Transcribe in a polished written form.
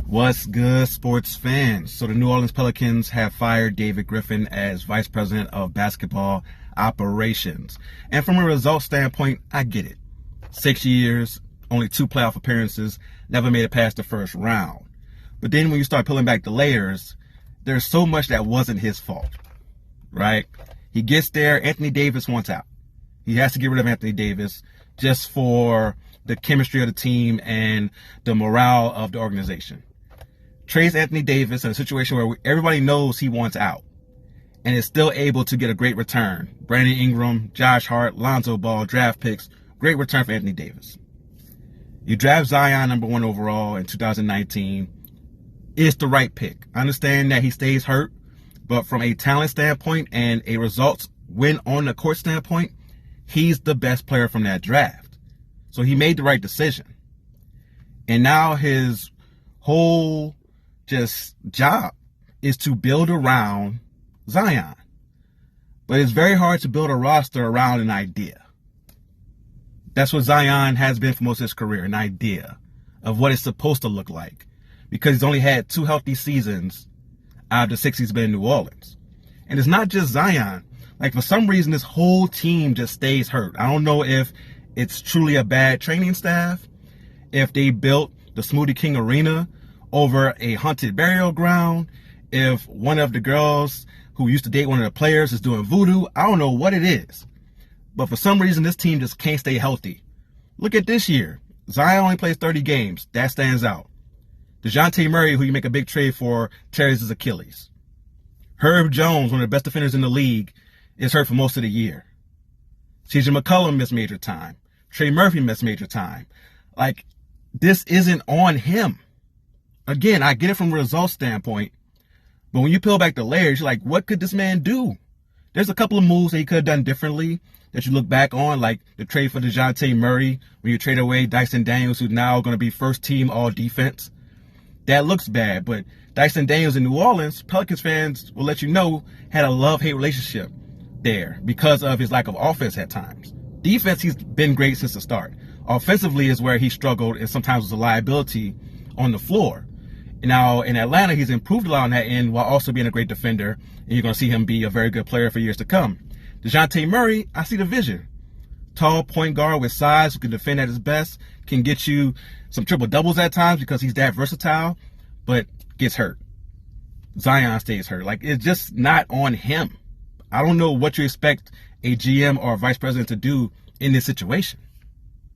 What's good, sports fans? So the New Orleans Pelicans have fired David Griffin as Vice President of Basketball Operations. And from a results standpoint, I get it. 6 years, only 2 playoff appearances, never made it past the first round. But then when you start pulling back the layers, there's so much that wasn't his fault, right? He gets there, Anthony Davis wants out. He has to get rid of Anthony Davis just for the chemistry of the team and the morale of the organization. Trades Anthony Davis in a situation where everybody knows he wants out and is still able to get a great return. Brandon Ingram, Josh Hart, Lonzo Ball, draft picks. Great return for Anthony Davis. You draft Zion #1 overall in 2019. It's the right pick. I understand that he stays hurt, but from a talent standpoint and a results win on the court standpoint, he's the best player from that draft. So he made the right decision. And now his whole job is to build around Zion. But it's very hard to build a roster around an idea. That's what Zion has been for most of his career, an idea of what it's supposed to look like. Because he's only had 2 healthy seasons out of the 6 he's been in New Orleans. And it's not just Zion. Like, for some reason, this whole team just stays hurt. I don't know if it's truly a bad training staff, if they built the Smoothie King Arena over a haunted burial ground, if one of the girls who used to date one of the players is doing voodoo. I don't know what it is. But for some reason, this team just can't stay healthy. Look at this year. Zion only plays 30 games. That stands out. DeJounte Murray, who you make a big trade for, tears his Achilles. Herb Jones, one of the best defenders in the league, is hurt for most of the year. CJ McCollum missed major time. Trey Murphy missed major time. Like, this isn't on him. Again, I get it from a results standpoint, but when you peel back the layers, you're like, what could this man do? There's a couple of moves that he could have done differently that you look back on, like the trade for DeJounte Murray, when you trade away Dyson Daniels, who's now going to be first team all defense. That looks bad, but Dyson Daniels in New Orleans, Pelicans fans will let you know, had a love-hate relationship there because of his lack of offense at times. Defense, he's been great since the start. Offensively is where he struggled and sometimes was a liability on the floor. Now, in Atlanta, he's improved a lot on that end while also being a great defender, and you're going to see him be a very good player for years to come. DeJounte Murray, I see the vision. Tall point guard with size who can defend at his best, can get you some triple-doubles at times because he's that versatile, but gets hurt. Zion stays hurt. Like, it's just not on him. I don't know what you expect a GM or a vice president to do in this situation.